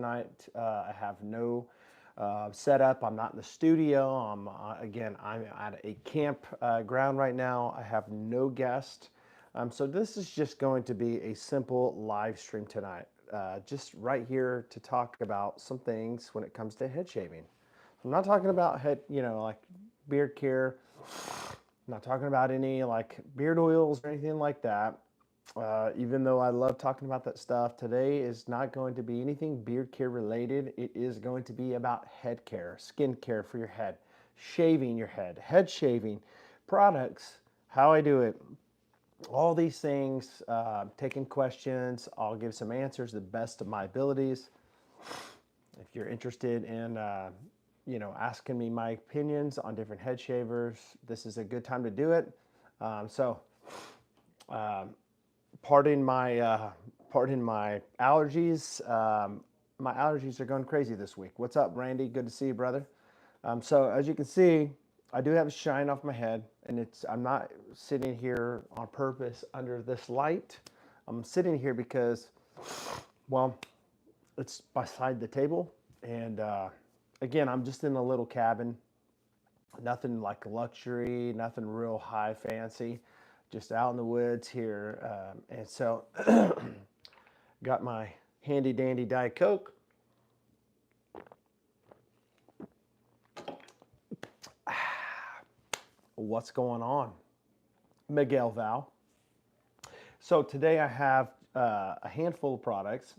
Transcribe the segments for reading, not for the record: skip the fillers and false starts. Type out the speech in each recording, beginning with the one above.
tonight. I have no setup. I'm not in the studio. Again, I'm at a camp ground right now. I have no guest. So this is just going to be a simple live stream tonight. Just right here to talk about some things when it comes to head shaving. I'm not talking about head, like beard care. I'm not talking about any like beard oils or anything like that. Even though I love talking about that stuff, today is not going to be anything beard care related. It is going to be about head care, skin care for your head, shaving your head shaving, products, how I do it, all these things, taking questions. I'll give some answers the best of my abilities. If you're interested in, asking me my opinions on different head shavers, this is a good time to do it. So, pardon my allergies. My allergies are going crazy this week. What's up, Randy? Good to see you, brother. So as you can see, I do have a shine off my head, and I'm not sitting here on purpose under this light. I'm sitting here because, well, it's beside the table, and again, I'm just in a little cabin. Nothing like luxury, nothing real high fancy, just out in the woods here. And so, got my handy dandy Diet Coke. What's going on? Miguel Val. So today I have a handful of products.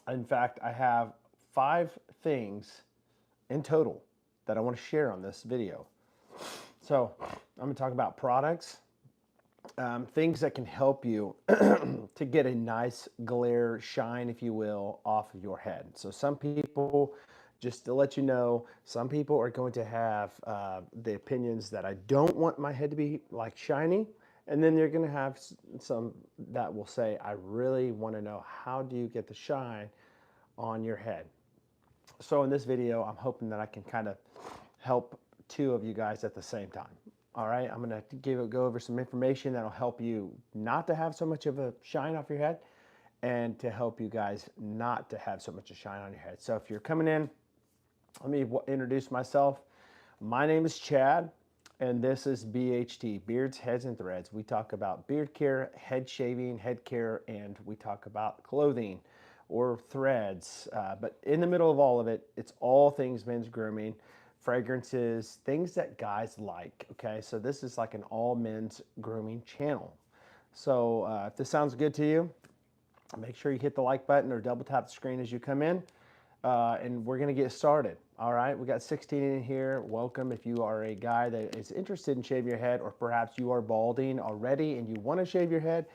In fact, I have 5 things in total that I want to share on this video. So I'm going to talk about products, things that can help you to get a nice glare, shine, if you will, off of your head. So some people, just to let you know, some people are going to have the opinions that I don't want my head to be like shiny. And then you're going to have some that will say, I really want to know, how do you get the shine on your head? So in this video, I'm hoping that I can kind of help 2 of you guys at the same time. All right, I'm going to go over some information that'll help you not to have so much of a shine off your head, and to help you guys not to have so much of shine on your head. So if you're coming in, let me introduce myself. My name is Chad, and this is BHT, Beards, Heads, and Threads. We talk about beard care, head shaving, head care, and we talk about clothing or threads. But in the middle of all of it, it's all things men's grooming, fragrances, things that guys like, okay? So this is like an all men's grooming channel. So if this sounds good to you, make sure you hit the like button or double tap the screen as you come in, and we're gonna get started. All right, we got 16 in here. Welcome if you are a guy that is interested in shaving your head, or perhaps you are balding already and you wanna shave your head.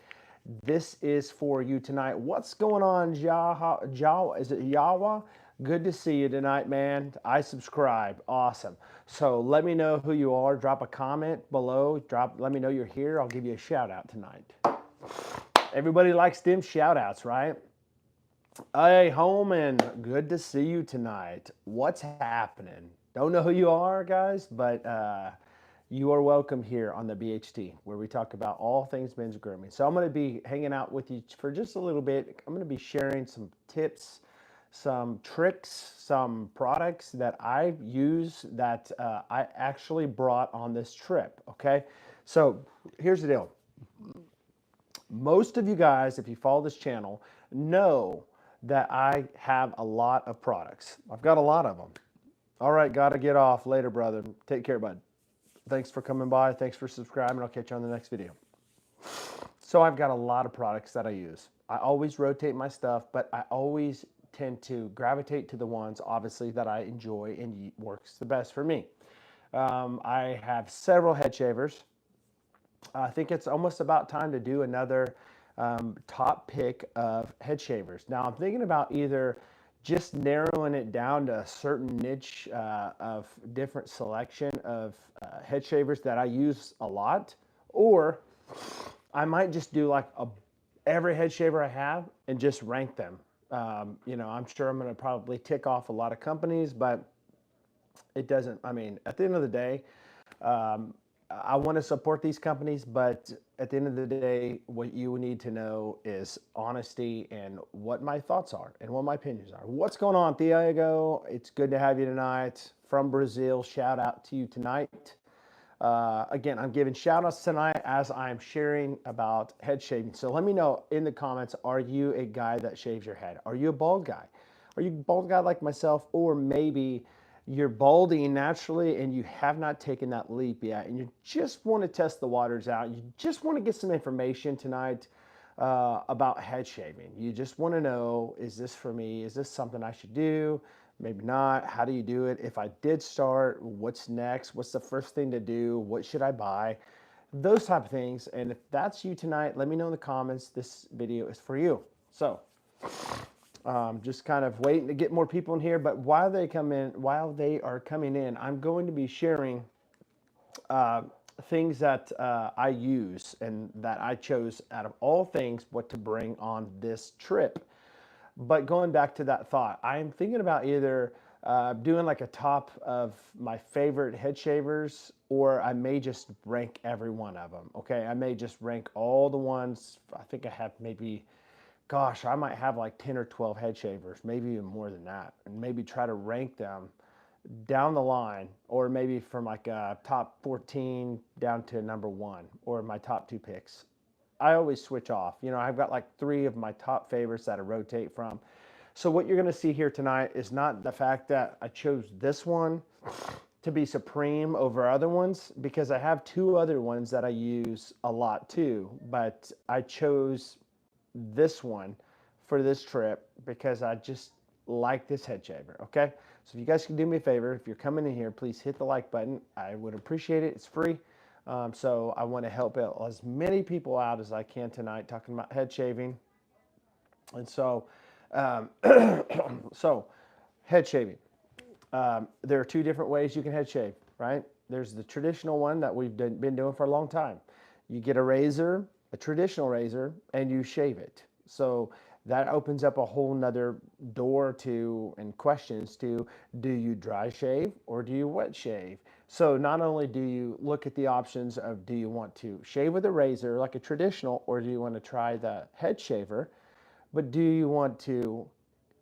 This is for you tonight. What's going on, Jawa? Is it Yawa? Good to see you tonight, man. I subscribe. Awesome. So let me know who you are. Drop a comment below. Let me know you're here. I'll give you a shout out tonight. Everybody likes them shout outs, right? Hey, Holman, good to see you tonight. What's happening? Don't know who you are, guys, but you are welcome here on the BHT, where we talk about all things men's grooming. So I'm going to be hanging out with you for just a little bit. I'm going to be sharing some tips, some tricks, some products that I use that I actually brought on this trip, okay? So here's the deal. Most of you guys, if you follow this channel, know that I have a lot of products. I've got a lot of them. All right, got to get off. Later, brother. Take care, bud. Thanks for coming by. Thanks for subscribing. I'll catch you on the next video. So I've got a lot of products that I use. I always rotate my stuff, but I always tend to gravitate to the ones, obviously, that I enjoy and works the best for me. I have several head shavers. I think it's almost about time to do another top pick of head shavers. Now I'm thinking about either just narrowing it down to a certain niche of different selection of head shavers that I use a lot, or I might just do like every head shaver I have and just rank them. I'm sure I'm going to probably tick off a lot of companies, but it doesn't, I mean, at the end of the day, I want to support these companies, but at the end of the day, what you need to know is honesty and what my thoughts are and what my opinions are. What's going on, Thiago? It's good to have you tonight from Brazil. Shout out to you tonight. Again, I'm giving shout outs tonight as I'm sharing about head shaving. So let me know in the comments, are you a guy that shaves your head? Are you a bald guy? Are you a bald guy like myself? Or maybe you're balding naturally and you have not taken that leap yet and you just want to test the waters out. You just want to get some information tonight about head shaving. You just want to know, is this for me? Is this something I should do? Maybe not. How do you do it? If I did start, what's next? What's the first thing to do? What should I buy? Those type of things. And if that's you tonight, let me know in the comments. This video is for you. So just kind of waiting to get more people in here. But while they are coming in, I'm going to be sharing things that I use and that I chose out of all things what to bring on this trip. But going back to that thought, I'm thinking about either doing like a top of my favorite head shavers, or I may just rank every one of them. Okay, I may just rank all the ones. I think I have maybe, gosh, I might have like 10 or 12 head shavers, maybe even more than that, and maybe try to rank them down the line, or maybe from like top 14 down to number one, or my top two picks. I always switch off. You know, I've got like three of my top favorites that I rotate from. So what you're going to see here tonight is not the fact that I chose this one to be supreme over other ones, because I have two other ones that I use a lot too, but I chose this one for this trip because I just like this head shaver. Okay, so if you guys can do me a favor, if you're coming in here, please hit the like button. I would appreciate it. It's free. So I want to help out as many people out as I can tonight talking about head shaving. And so, um, so head shaving. There are two different ways you can head shave, right? There's the traditional one that we've been doing for a long time. You get a razor, a traditional razor, and you shave it. So that opens up a whole nother door to and questions to, do you dry shave or do you wet shave? So not only do you look at the options of, do you want to shave with a razor like a traditional, or do you want to try the head shaver, but do you want to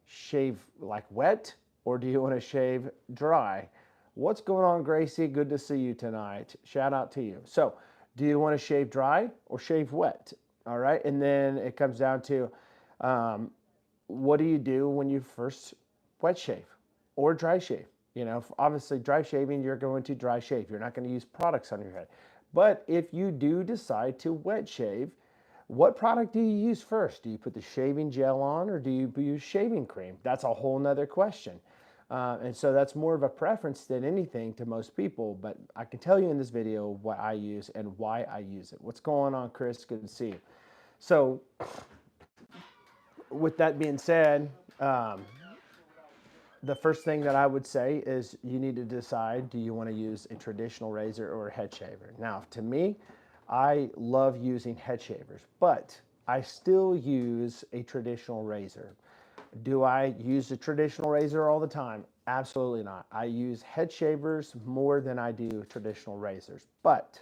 shave like wet, or do you want to shave dry? What's going on, Gracie? Good to see you tonight. Shout out to you. So do you want to shave dry or shave wet? All right. And then it comes down to, what do you do when you first wet shave or dry shave? You know, obviously dry shaving, you're going to dry shave. You're not going to use products on your head. But if you do decide to wet shave, what product do you use first? Do you put the shaving gel on, or do you use shaving cream? That's a whole nother question. And so that's more of a preference than anything to most people, but I can tell you in this video what I use and why I use it. What's going on, Chris? Good to see you. So with that being said, the first thing that I would say is you need to decide, do you want to use a traditional razor or a head shaver? Now, to me, I love using head shavers, but I still use a traditional razor. Do I use a traditional razor all the time? Absolutely not. I use head shavers more than I do traditional razors, but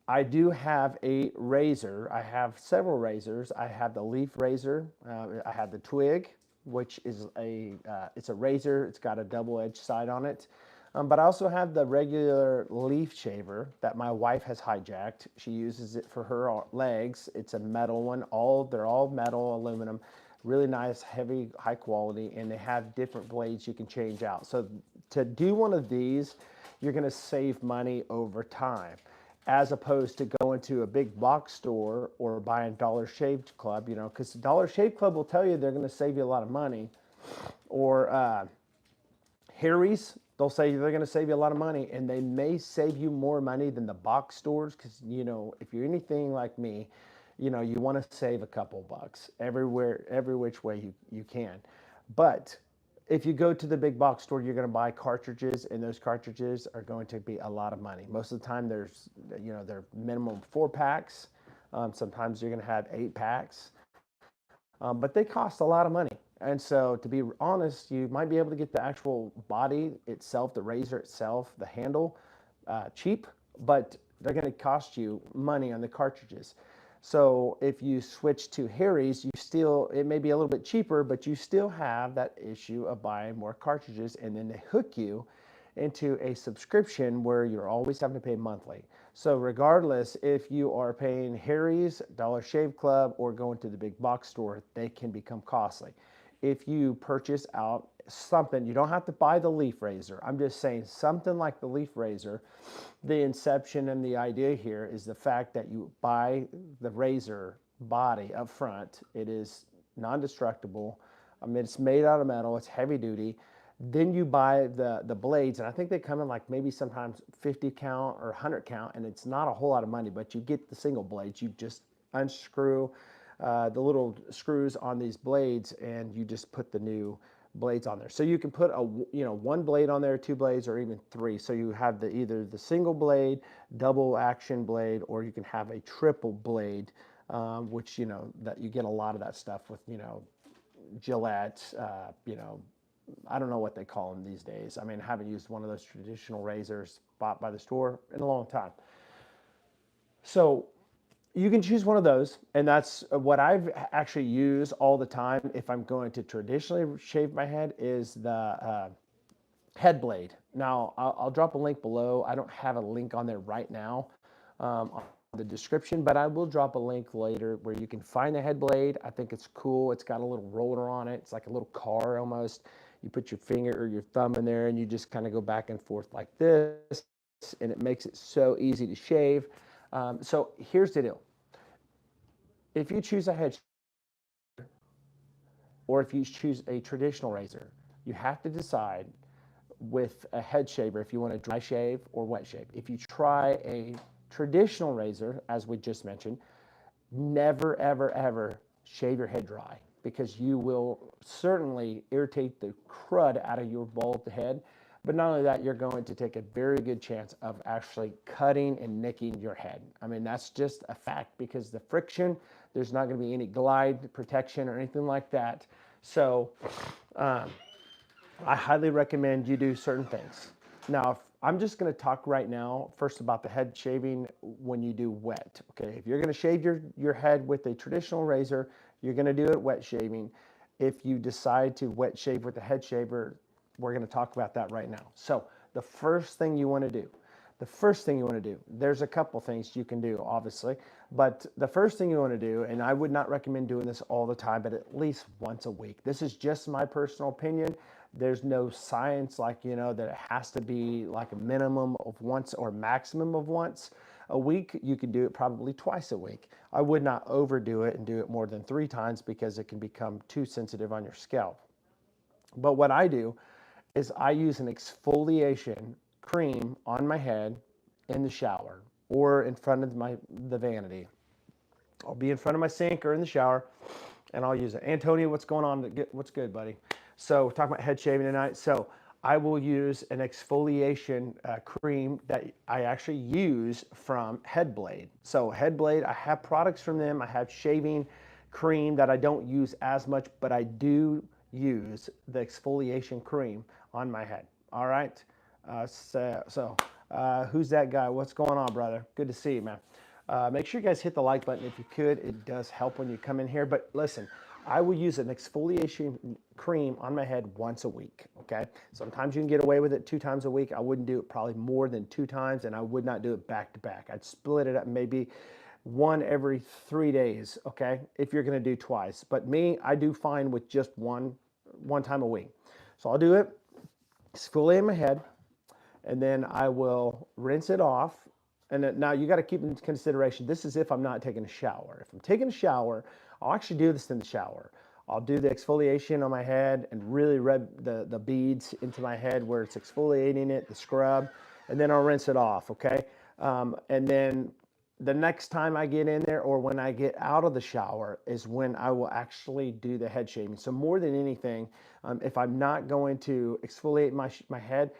I do have a razor. I have several razors. I have the leaf razor. I have the twig, which is it's a razor. It's got a double-edged side on it. But I also have the regular leaf shaver that my wife has hijacked. She uses it for her legs. It's a metal one. They're all metal, aluminum, really nice, heavy, high quality, and they have different blades you can change out. So to do one of these, you're going to save money over time, as opposed to going to a big box store or buying Dollar Shave Club, you know, because Dollar Shave Club will tell you they're going to save you a lot of money. Or Harry's, they'll say they're going to save you a lot of money, and they may save you more money than the box stores, because, you know, if you're anything like me, you know, you want to save a couple bucks everywhere, every which way you can. But if you go to the big box store, you're going to buy cartridges, and those cartridges are going to be a lot of money. Most of the time, they're minimum 4 packs. Sometimes you're going to have 8 packs, but they cost a lot of money. And so, to be honest, you might be able to get the actual body itself, the razor itself, the handle, cheap, but They're going to cost you money on the cartridges. So if you switch to Harry's, it may be a little bit cheaper, but you still have that issue of buying more cartridges, and then they hook you into a subscription where you're always having to pay monthly. So regardless if you are paying Harry's, Dollar Shave Club, or going to the big box store, they can become costly. If you purchase out something, you don't have to buy the leaf razor. I'm just saying something like the leaf razor. The inception and the idea here is the fact that you buy the razor body up front. It is non-destructible. I mean, it's made out of metal. It's heavy duty. Then you buy the blades, and I think they come in like maybe sometimes 50 count or 100 count, and it's not a whole lot of money, but you get the single blades. You just unscrew the little screws on these blades, and you just put the new blades on there. So you can put one blade on there, two blades, or even three. So you have either the single blade, double action blade, or you can have a triple blade, which that you get a lot of that stuff with Gillette, I don't know what they call them these days. I mean, I haven't used one of those traditional razors bought by the store in a long time. So you can choose one of those, and that's what I've actually used all the time if I'm going to traditionally shave my head is the head blade. Now, I'll drop a link below. I don't have a link on there right now on the description, but I will drop a link later where you can find the head blade. I think it's cool. It's got a little roller on it. It's like a little car almost. You put your finger or your thumb in there, and you just kind of go back and forth like this, and it makes it so easy to shave. So here's the deal. If you choose a head or if you choose a traditional razor, you have to decide with a head shaver if you want to dry shave or wet shave. If you try a traditional razor, as we just mentioned, never, ever, ever shave your head dry because you will certainly irritate the crud out of your bald head. But not only that, you're going to take a very good chance of actually cutting and nicking your head. I mean, that's just a fact because the friction, there's not going to be any glide protection or anything like that. So I highly recommend you do certain things. Now, I'm just going to talk right now first about the head shaving when you do wet. Okay, if you're going to shave your head with a traditional razor, you're going to do it wet shaving. If you decide to wet shave with a head shaver, we're going to talk about that right now. So the first thing you want to do, there's a couple things you can do, obviously, but the first thing you want to do, and I would not recommend doing this all the time, but at least once a week. This is just my personal opinion. There's no science that it has to be like a minimum of once or maximum of once a week. You can do it probably twice a week. I would not overdo it and do it more than 3 times because it can become too sensitive on your scalp. But what I do is I use an exfoliation cream on my head in the shower or in front of the vanity. I'll be in front of my sink or in the shower, and I'll use it. Antonio, what's going on? What's good, buddy? So we're talking about head shaving tonight. So I will use an exfoliation cream that I actually use from Headblade. So Headblade, I have products from them. I have shaving cream that I don't use as much, but I do use the exfoliation cream on my head. All right. Who's that guy? What's going on, brother? Good to see you, man. Make sure you guys hit the like button if you could. It does help when you come in here. But listen, I will use an exfoliation cream on my head once a week, okay? Sometimes you can get away with it 2 times a week. I wouldn't do it probably more than 2 times, and I would not do it back to back. I'd split it up maybe one every 3 days, okay, if you're going to do twice. But me, I do fine with just one time a week. So I'll do it, exfoliate my head, and then I will rinse it off. And now you got to keep in consideration, this is if I'm not taking a shower. If I'm taking a shower, I'll actually do this in the shower. I'll do the exfoliation on my head and really rub the beads into my head where it's exfoliating it, the scrub, and then I'll rinse it off, okay? And then the next time I get in there or when I get out of the shower is when I will actually do the head shaving. So more than anything, if I'm not going to exfoliate my head,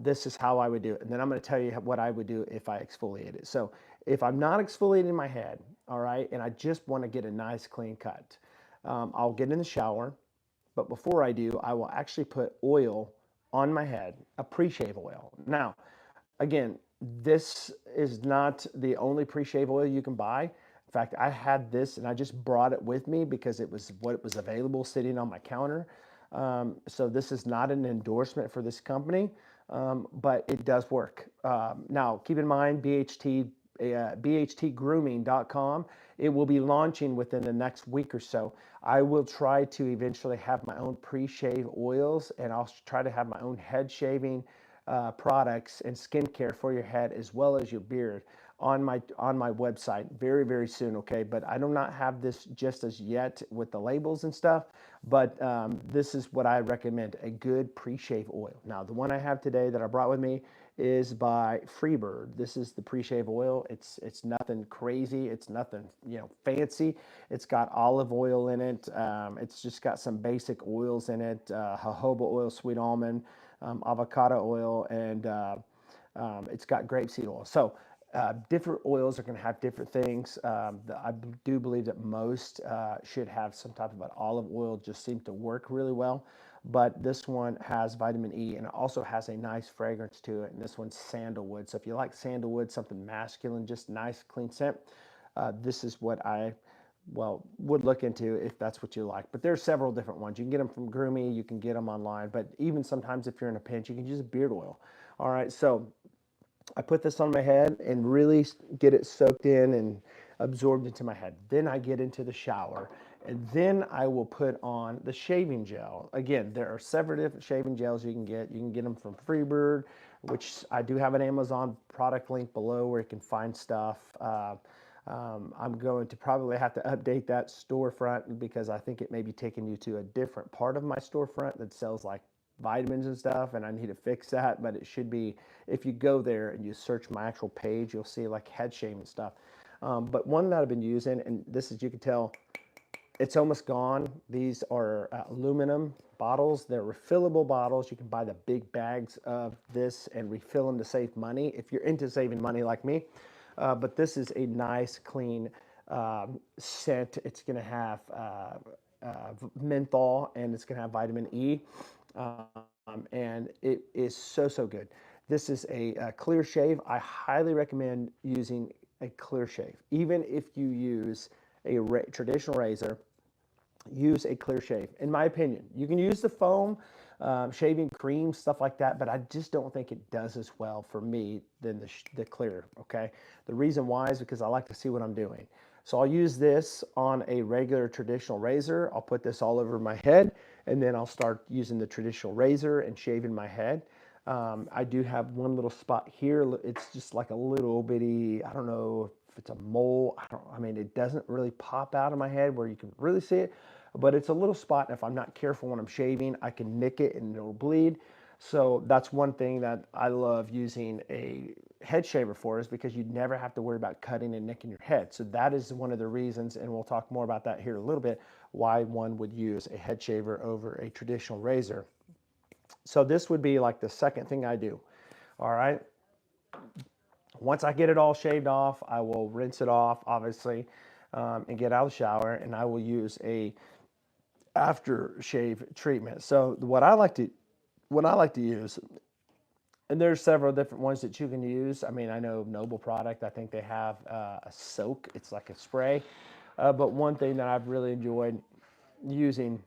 this is how I would do it. And then I'm going to tell you what I would do if I exfoliate it. So if I'm not exfoliating my head, all right, and I just want to get a nice clean cut, I'll get in the shower. But before I do, I will actually put oil on my head, a pre-shave oil. Now, again, This is not the only pre-shave oil you can buy. In fact, I had this and I just brought it with me because it was what was available sitting on my counter. So this is not an endorsement for this company, but it does work. Now, keep in mind, bhtgrooming.com, it will be launching within the next week or so. I will try to eventually have my own pre-shave oils, and I'll try to have my own head shaving products and skincare for your head as well as your beard on my website very, very soon. Okay, but I do not have this just as yet with the labels and stuff. But this is what I recommend: a good pre-shave oil. Now, the one I have today that I brought with me is by Freebird. This is the pre-shave oil. It's nothing crazy. It's nothing fancy. It's got olive oil in it. It's just got some basic oils in it: jojoba oil, sweet almond, avocado oil, and it's got grapeseed oil. So different oils are going to have different things. I do believe that most should have some type of an olive oil, just seems to work really well. But this one has vitamin E and it also has a nice fragrance to it. And this one's sandalwood. So if you like sandalwood, something masculine, just nice, clean scent, this is what I would look into if that's what you like. But there's several different ones. You can get them from Grooming, you can get them online, but even sometimes if you're in a pinch, you can use beard oil. All right, so I put this on my head and really get it soaked in and absorbed into my head. Then I get into the shower and then I will put on the shaving gel. Again, there are several different shaving gels you can get. You can get them from Freebird, which I do have an Amazon product link below where you can find stuff. I'm going to probably have to update that storefront because I think it may be taking you to a different part of my storefront that sells like vitamins and stuff, and I need to fix that. But it should be, if you go there and you search my actual page, you'll see like head shaving stuff. But one that I've been using, and this is, you can tell it's almost gone. These are aluminum bottles. They're refillable bottles. You can buy the big bags of this and refill them to save money if you're into saving money like me. But this is a nice, clean scent. It's going to have menthol and it's going to have vitamin E. And it is so, so good. This is a clear shave. I highly recommend using a clear shave. Even if you use a traditional razor, use a clear shave. In my opinion, you can use the foam, shaving cream, stuff like that, but I just don't think it does as well for me than the clear, okay? The reason why is because I like to see what I'm doing. So I'll use this on a regular traditional razor. I'll put this all over my head, and then I'll start using the traditional razor and shaving my head. I do have one little spot here. It's just like a little bitty, I don't know if it's a mole. I mean, it doesn't really pop out of my head where you can really see it, but it's a little spot. And if I'm not careful when I'm shaving, I can nick it and it'll bleed. So that's one thing that I love using a head shaver for, is because you never have to worry about cutting and nicking your head. So that is one of the reasons, and we'll talk more about that here in a little bit, why one would use a head shaver over a traditional razor. So this would be like the second thing I do. All right. Once I get it all shaved off, I will rinse it off, obviously, and get out of the shower, and I will use a aftershave treatment. So what I like to use, and there's several different ones that you can use. I mean, I know Noble product, I think they have a soak. It's like a spray. But one thing that I've really enjoyed using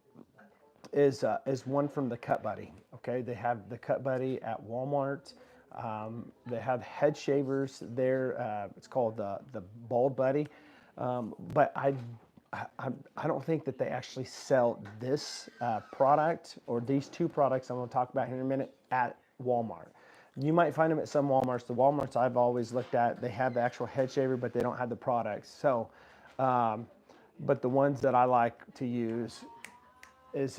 is one from the Cut Buddy. Okay, they have the Cut Buddy at Walmart. They have head shavers there. It's called the Bald Buddy. But I don't think that they actually sell this product or these two products I'm going to talk about here in a minute at Walmart. You might find them at some Walmarts. The Walmarts I've always looked at, they have the actual head shaver, but they don't have the products. So, but the ones that I like to use is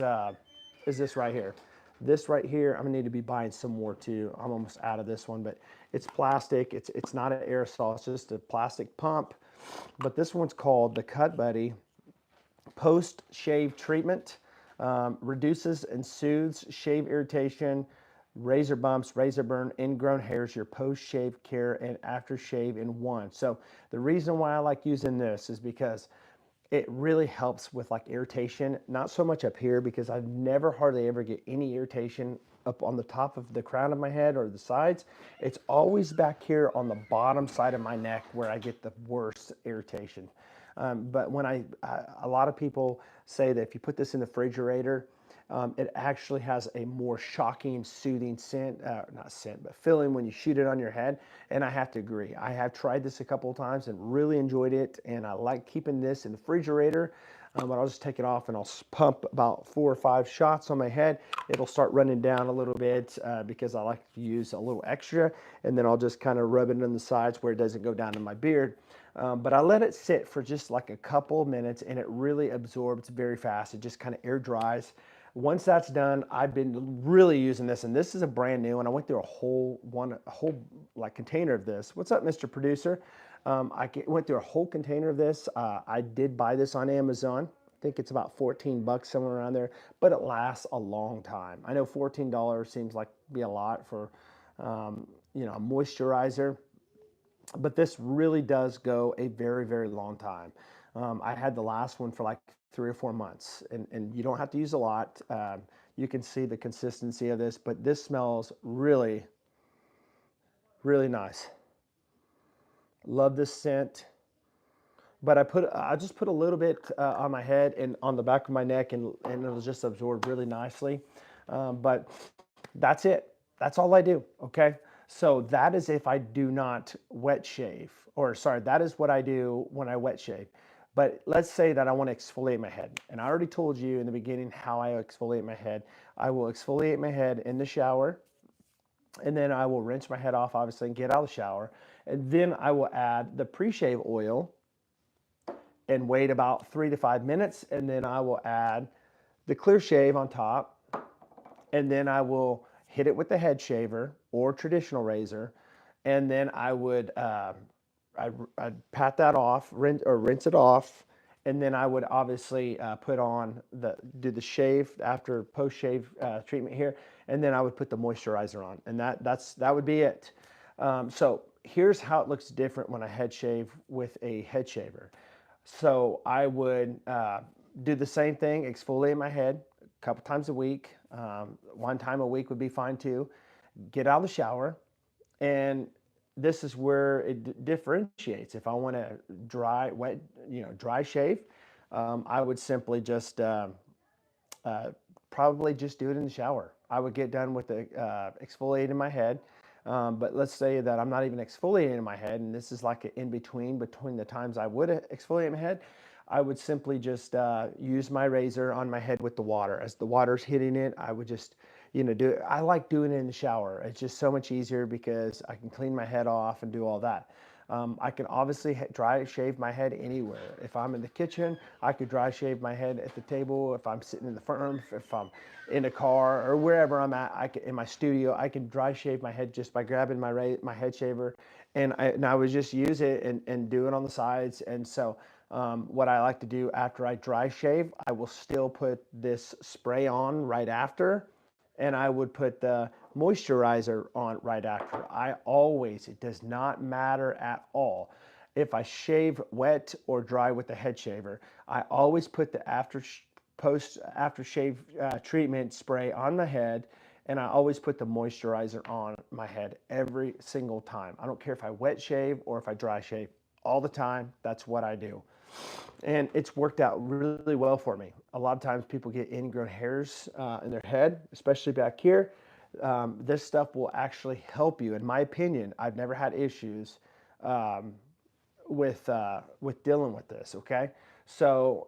this right here. This right here, I'm gonna need to be buying some more too. I'm almost out of this one, but it's plastic. It's not an aerosol. It's just a plastic pump. But this one's called the Cut Buddy Post Shave Treatment. Reduces and soothes shave irritation, razor bumps, razor burn, ingrown hairs, your post-shave care and after shave in one. So the reason why I like using this is because it really helps with like irritation. Not so much up here because I never hardly ever get any irritation up on the top of the crown of my head or the sides. It's always back here on the bottom side of my neck where I get the worst irritation. But when a lot of people say that if you put this in the refrigerator, it actually has a more shocking, soothing scent, not scent, but feeling when you shoot it on your head. And I have to agree. I have tried this a couple of times and really enjoyed it. And I like keeping this in the refrigerator. But I'll just take it off and I'll pump about 4 or 5 shots on my head. It'll start running down a little bit because I like to use a little extra. And then I'll just kind of rub it on the sides where it doesn't go down in my beard. But I let it sit for just like a couple of minutes and it really absorbs very fast. It just kind of air dries. Once that's done, I've been really using this, and this is a brand new one. I went through a whole like container of this. What's up, Mr. Producer? Went through a whole container of this. I did buy this on Amazon. I think it's about 14 bucks, somewhere around there, but it lasts a long time. I know $14 seems like be a lot for, a moisturizer, but this really does go a very, very long time. I had the last one for like 3 or 4 months, and you don't have to use a lot. You can see the consistency of this, but this smells really, really nice. Love this scent. But I just put a little bit on my head and on the back of my neck, and it'll just absorb really nicely. But that's it. That's all I do. Okay. So that is if I do not wet shave, or sorry, that is what I do when I wet shave. But let's say that I want to exfoliate my head. And I already told you in the beginning how I exfoliate my head. I will exfoliate my head in the shower, and then I will rinse my head off, obviously, and get out of the shower. And then I will add the pre-shave oil and wait about 3 to 5 minutes. And then I will add the clear shave on top. And then I will hit it with the head shaver or traditional razor. And then I would I'd pat that off, rinse it off, and then I would obviously do the shave after post shave treatment here, and then I would put the moisturizer on, and that would be it. So here's how it looks different when I head shave with a head shaver. So I would do the same thing, exfoliate my head a couple times a week. 1 time a week would be fine too. Get out of the shower, and this is where it differentiates. If I want to dry shave, I would simply just probably just do it in the shower. I would get done with the exfoliating my head. But let's say that I'm not even exfoliating my head, and this is like an in between the times I would exfoliate my head. I would simply just use my razor on my head with the water. As the water's hitting it, I would just, do it. I like doing it in the shower. It's just so much easier because I can clean my head off and do all that. I can obviously dry shave my head anywhere. If I'm in the kitchen, I could dry shave my head at the table. If I'm sitting in the firm, if I'm in a car or wherever I'm at, in my studio, I can dry shave my head just by grabbing my head shaver, and I would just use it and do it on the sides. And so what I like to do after I dry shave, I will still put this spray on right after, and I would put the moisturizer on right after. It does not matter at all if I shave wet or dry with the head shaver. I always put the post aftershave treatment spray on the head, and I always put the moisturizer on my head every single time. I don't care if I wet shave or if I dry shave, all the time. That's what I do. And it's worked out really well for me. A lot of times people get ingrown hairs in their head, especially back here. This stuff will actually help you. In my opinion, I've never had issues with dealing with this. Okay, so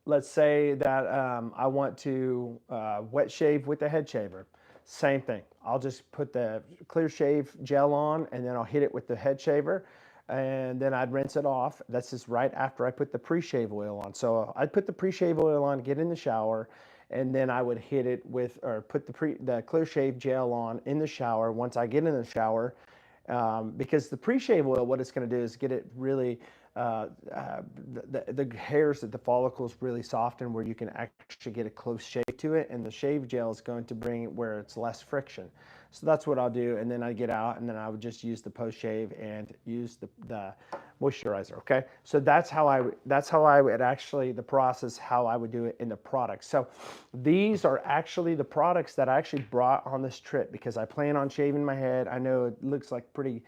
let's say that I want to wet shave with the head shaver. Same thing. I'll just put the clear shave gel on, and then I'll hit it with the head shaver, and then I'd rinse it off. That's just right after I put the pre-shave oil on. So I'd put the pre-shave oil on, get in the shower, and then I would hit it with, or put the clear shave gel on in the shower once I get in the shower, because the pre-shave oil, what it's going to do is get it really the hairs at the follicles really soften where you can actually get a close shave to it, and the shave gel is going to bring it where it's less friction. So that's what I'll do, and then I get out, and then I would just use the post shave and use the moisturizer. Okay, so that's how I would actually the process how I would do it in the products. So these are actually the products that I actually brought on this trip because I plan on shaving my head. I know it looks like pretty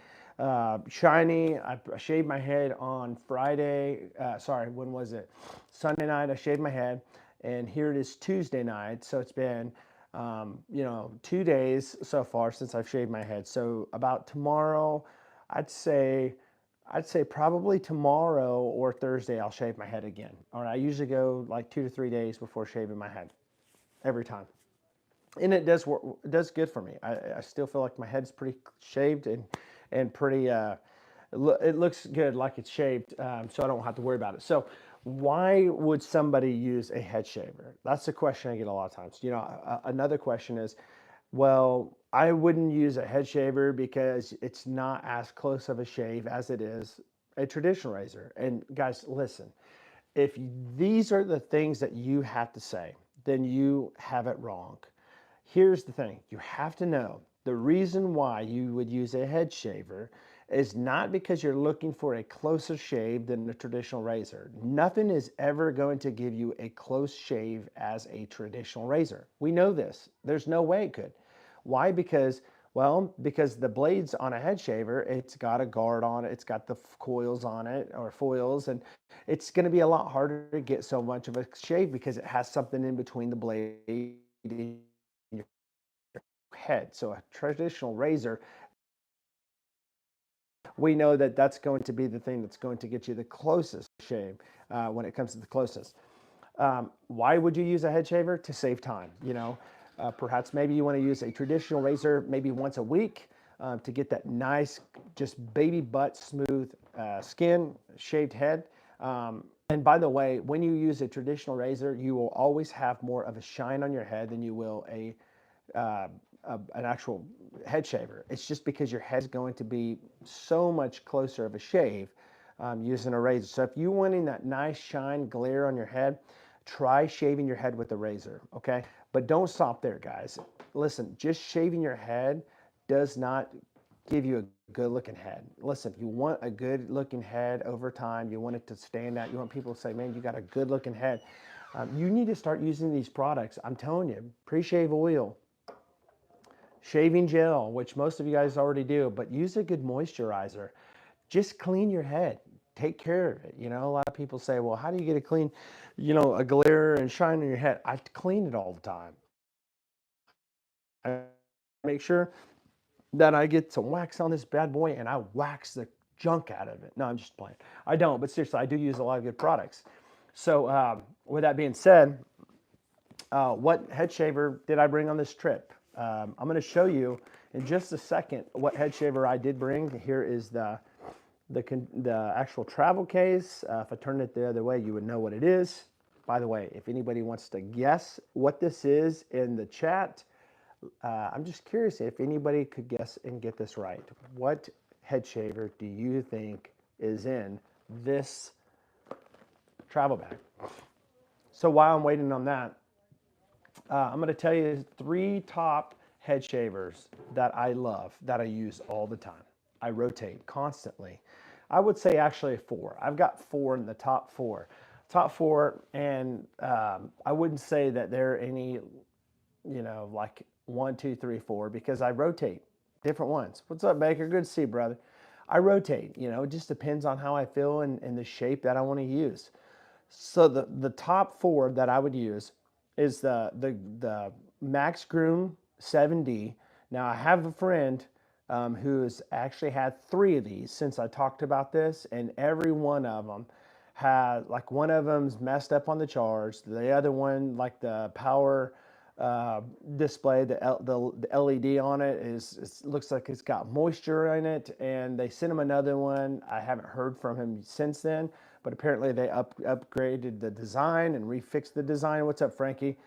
shiny. I shaved my head on Friday. Sorry, when was it? Sunday night. I shaved my head, and here it is Tuesday night. So it's been, 2 days so far since I've shaved my head. So about tomorrow, I'd say, I'd say probably tomorrow or Thursday I'll shave my head again. All right, I usually go like 2 to 3 days before shaving my head every time, and it does work. It does good for me. I still feel like my head's pretty shaved and pretty. It looks good, like it's shaved, so I don't have to worry about it. So, why would somebody use a head shaver? That's the question I get a lot of times. Another question is, well, I wouldn't use a head shaver because it's not as close of a shave as it is a traditional razor. And guys, listen, if these are the things that you have to say, then you have it wrong. Here's the thing, you have to know the reason why you would use a head shaver is not because you're looking for a closer shave than a traditional razor. Nothing is ever going to give you a close shave as a traditional razor. We know this. There's no way it could. Why? Because the blades on a head shaver, it's got a guard on it, it's got the coils on it or foils, and it's going to be a lot harder to get so much of a shave because it has something in between the blade and your head. So a traditional razor, we know that that's going to be the thing that's going to get you the closest shave when it comes to the closest. Why would you use a head shaver? To save time. Perhaps maybe you want to use a traditional razor maybe once a week to get that nice, just baby butt smooth skin, shaved head. And by the way, when you use a traditional razor, you will always have more of a shine on your head than you will uh, an actual head shaver. It's just because your head's going to be so much closer of a shave using a razor. So if you're wanting that nice shine glare on your head, try shaving your head with a razor, okay? But don't stop there, guys. Listen, just shaving your head does not give you a good looking head. Listen, you want a good looking head over time. You want it to stand out. You want people to say, man, you got a good looking head. You need to start using these products. I'm telling you, pre-shave oil, shaving gel, which most of you guys already do, but use a good moisturizer. Just clean your head. Take care of it. A lot of people say, well, how do you get a clean, a glare and shine on your head? I clean it all the time. I make sure that I get some wax on this bad boy and I wax the junk out of it. No, I'm just playing. I don't, but seriously, I do use a lot of good products. So, with that being said, what head shaver did I bring on this trip? I'm going to show you in just a second what head shaver I did bring. Here is the actual travel case. If I turn it the other way, you would know what it is. By the way, if anybody wants to guess what this is in the chat, I'm just curious if anybody could guess and get this right. What head shaver do you think is in this travel bag? So while I'm waiting on that, I'm going to tell you 3 top head shavers that I love, that I use all the time. I rotate constantly. I would say actually 4. I've got 4 in the top 4. Top 4, and I wouldn't say that they're any, like 1, 2, 3, 4, because I rotate different ones. What's up, Baker? Good to see you, brother. I rotate, it just depends on how I feel and the shape that I want to use. So the top 4 that I would use is the Max Groom 7D. Now I have a friend who's actually had 3 of these since I talked about this, and every one of them had, like, one of them's messed up on the charge. The other one, like the power display, the LED on it looks like it's got moisture in it, and they sent him another one. I haven't heard from him since then, but apparently they upgraded the design and refixed the design. What's up, Frankie?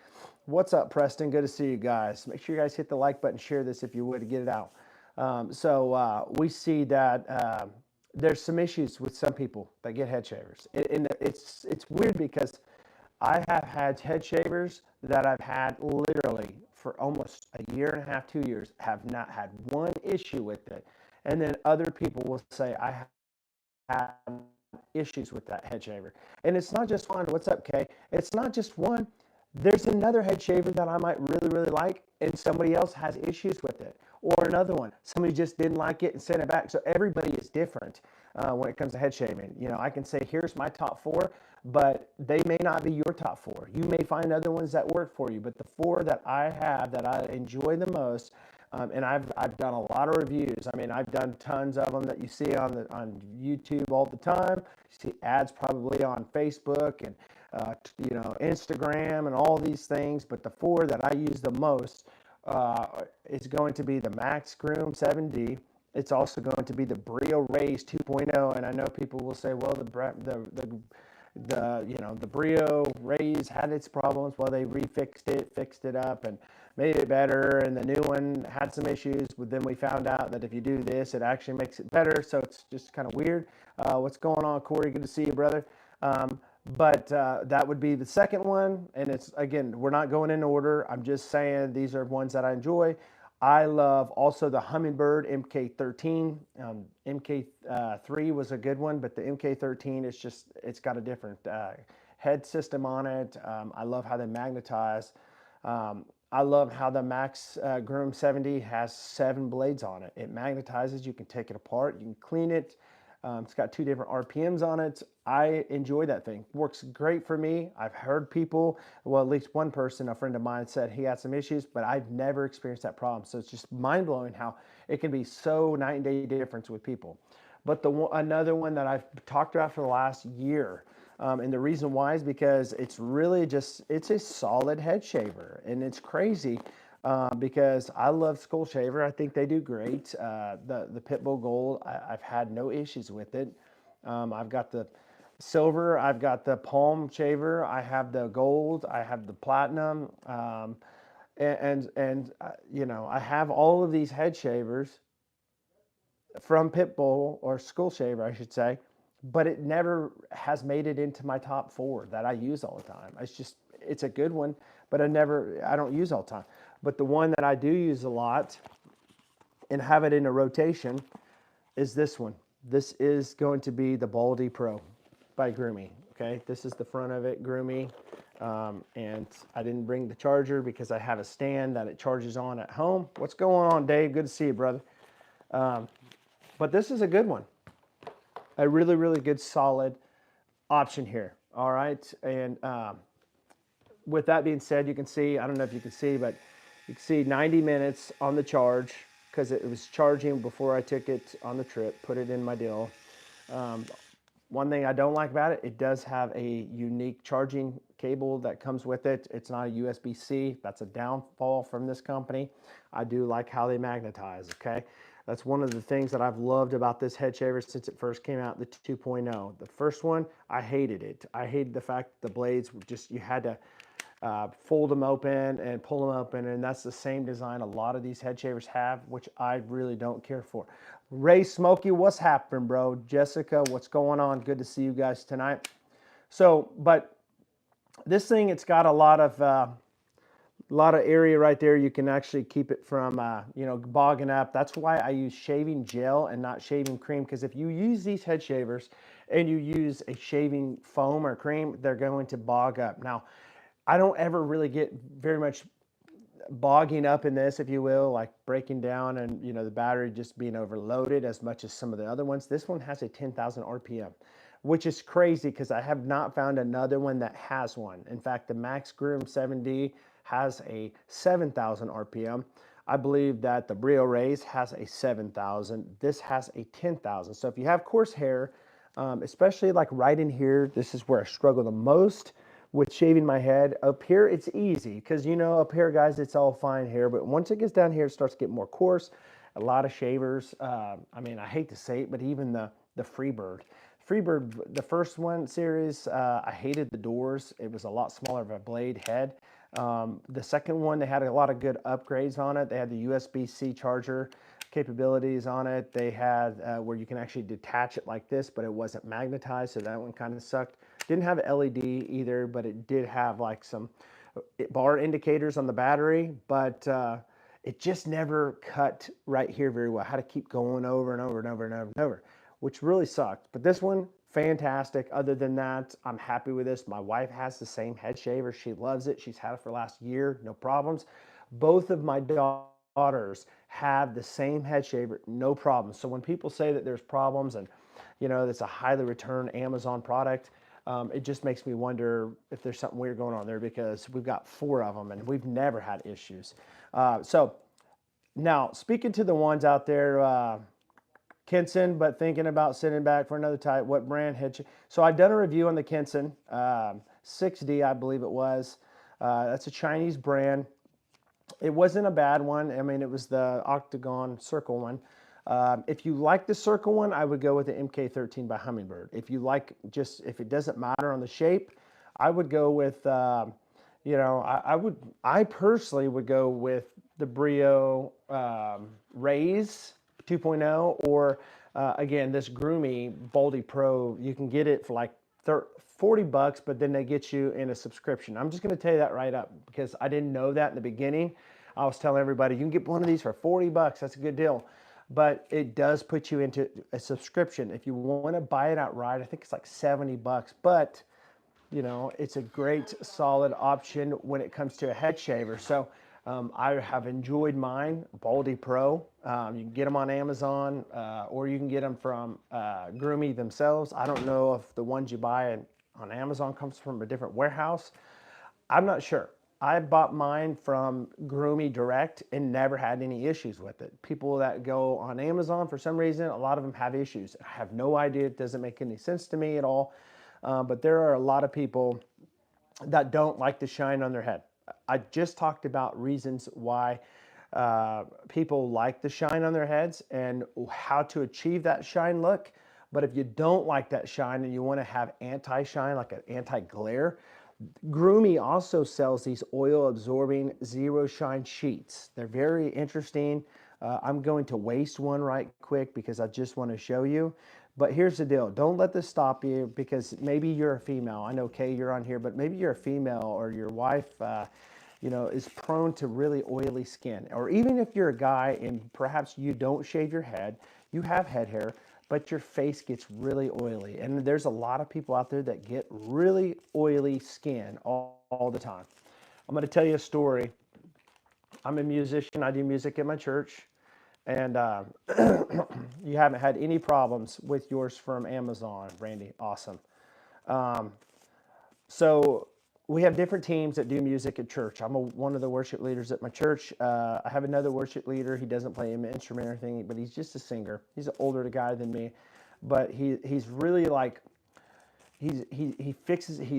What's up, Preston? Good to see you guys. Make sure you guys hit the like button, share this if you would, to get it out. We see that there's some issues with some people that get head shavers. And it's weird because I have had head shavers that I've had literally for almost a year and a half, 2 years, have not had one issue with it. And then other people will say, I have issues with that head shaver. And it's not just one. What's up, Kay? It's not just one. There's another head shaver that I might really, really like, and somebody else has issues with it. Or another one, somebody just didn't like it and sent it back. So everybody is different when it comes to head shaving. You know, I can say, here's my top four, but they may not be your top four. You may find other ones that work for you, but the four that I have that I enjoy the most, and I've done a lot of reviews. I mean, I've done tons of them that you see on YouTube all the time. You see ads probably on Facebook and Instagram and all these things. But the four that I use the most is going to be the Max Groom 7D. It's also going to be the Brio Raise 2.0. And I know people will say, well, the Brio Raise had its problems. Well, they fixed it up, and made it better. And the new one had some issues. But then we found out that if you do this, it actually makes it better. So it's just kind of weird. What's going on, Corey? Good to see you, brother. But that would be the second one. And it's, again, we're not going in order. I'm just saying these are ones that I enjoy. I love also the Humminbird MK13. MK3 was a good one, but the MK13 is just, it's got a different head system on it. I love how they magnetize. I love how the Max Groom 70 has 7 blades on it. It magnetizes. You can take it apart. You can clean it. It's got 2 different RPMs on it. I enjoy that thing. Works great for me. I've heard people, well, at least one person, a friend of mine, said he had some issues, but I've never experienced that problem. So it's just mind-blowing how it can be so night and day difference with people. But another one that I've talked about for the last year, and the reason why is because it's really just, it's a solid head shaver. And it's crazy because I love Skull Shaver. I think they do great. The Pitbull Gold, I've had no issues with it. I've got the silver, I've got the palm shaver, I have the gold, I have the platinum, I have all of these head shavers from Pitbull, or Skull Shaver, I should say, but it never has made it into my top 4 that I use all the time. It's a good one, but I don't use all the time. But the one that I do use a lot and have it in a rotation is this one. This is going to be the Baldy Pro by Grooming. Okay, this is the front of it, Grooming. And I didn't bring the charger because I have a stand that it charges on at home. What's going on, Dave? Good to see you, brother. But this is a good one. A really, really good, solid option here. All right. And with that being said, you can see, I don't know if you can see, but you can see 90 minutes on the charge because it was charging before I took it on the trip, put it in my deal. One thing I don't like about it, it does have a unique charging cable that comes with it. It's not a USB-C. That's a downfall from this company. I do like how they magnetize, okay? That's one of the things that I've loved about this head shaver since it first came out, the 2.0. The first one, I hated it. I hated the fact that the blades were just, you had to fold them open and pull them open, and that's the same design a lot of these head shavers have, which I really don't care for. Ray Smokey, what's happening, bro? Jessica, what's going on? Good to see you guys tonight. So, but this thing, it's got a lot of area right there. You can actually keep it from bogging up. That's why I use shaving gel and not shaving cream, because if you use these head shavers and you use a shaving foam or cream, they're going to bog up. Now, I don't ever really get very much bogging up in this, if you will, like breaking down and the battery just being overloaded as much as some of the other ones. This one has a 10,000 RPM, which is crazy because I have not found another one that has one. In fact, the Max Groom 7D has a 7,000 RPM. I believe that the Brio Raise has a 7,000. This has a 10,000. So if you have coarse hair, especially like right in here, this is where I struggle the most with shaving my head. Up here, it's easy because, up here, guys, it's all fine hair. But once it gets down here, it starts to get more coarse. A lot of shavers, I hate to say it, but even the Freebird, the first one series, I hated the doors. It was a lot smaller of a blade head. The second one, they had a lot of good upgrades on it. They had the USB-C charger. capabilities on it. They had where you can actually detach it like this, but it wasn't magnetized, so that one kind of sucked. Didn't have LED either, but it did have like some bar indicators on the battery, but it just never cut right here very well. I had to keep going over and over and over and over and over, which really sucked. But this one, fantastic. Other than that, I'm happy with this. My wife has the same head shaver. She loves it. She's had it for the last year, no problems. Both of my daughters have the same head shaver, no problems. So when people say that there's problems and it's a highly returned Amazon product, it just makes me wonder if there's something weird going on there, because we've got 4 of them and we've never had issues. So now, speaking to the ones out there, Kenson, but thinking about sitting back for another type, what brand head? So I've done a review on the Kenson 6D, I believe it was. That's a Chinese brand. It wasn't a bad one. I mean, it was the octagon circle one. If you like the circle one, I would go with the MK13 by Humminbird. If you like, just if it doesn't matter on the shape, I would go with, I personally would go with the Brio Raise 2.0, or again, this Grooming Boldy Pro. You can get it for like $40, but then they get you in a subscription. I'm just going to tell you that right up, because I didn't know that in the beginning. I was telling everybody, you can get one of these for $40. That's a good deal. But it does put you into a subscription. If you want to buy it outright, I think it's like $70. But, it's a great, solid option when it comes to a head shaver. So I have enjoyed mine, Boldy Pro. You can get them on Amazon, or you can get them from Grooming themselves. I don't know if the ones you buy on Amazon comes from a different warehouse. I'm not sure. I bought mine from Grooming Direct and never had any issues with it. People that go on Amazon, for some reason, a lot of them have issues. I have no idea. It doesn't make any sense to me at all. But there are a lot of people that don't like the shine on their head. I just talked about reasons why people like the shine on their heads and how to achieve that shine look. But if you don't like that shine and you want to have anti-shine, like an anti-glare, Grooming also sells these oil-absorbing zero shine sheets. They're very interesting. I'm going to waste one right quick because I just want to show you. But here's the deal. Don't let this stop you, because maybe you're a female. I know, Kay, you're on here, but maybe you're a female, or your wife is prone to really oily skin. Or even if you're a guy and perhaps you don't shave your head, you have head hair, but your face gets really oily. And there's a lot of people out there that get really oily skin all the time. I'm going to tell you a story. I'm a musician. I do music at my church. And you haven't had any problems with yours from Amazon, Randy. Awesome. So we have different teams that do music at church. I'm one of the worship leaders at my church. I have another worship leader. He doesn't play an instrument or anything, but he's just a singer. He's an older guy than me, but he's really like, he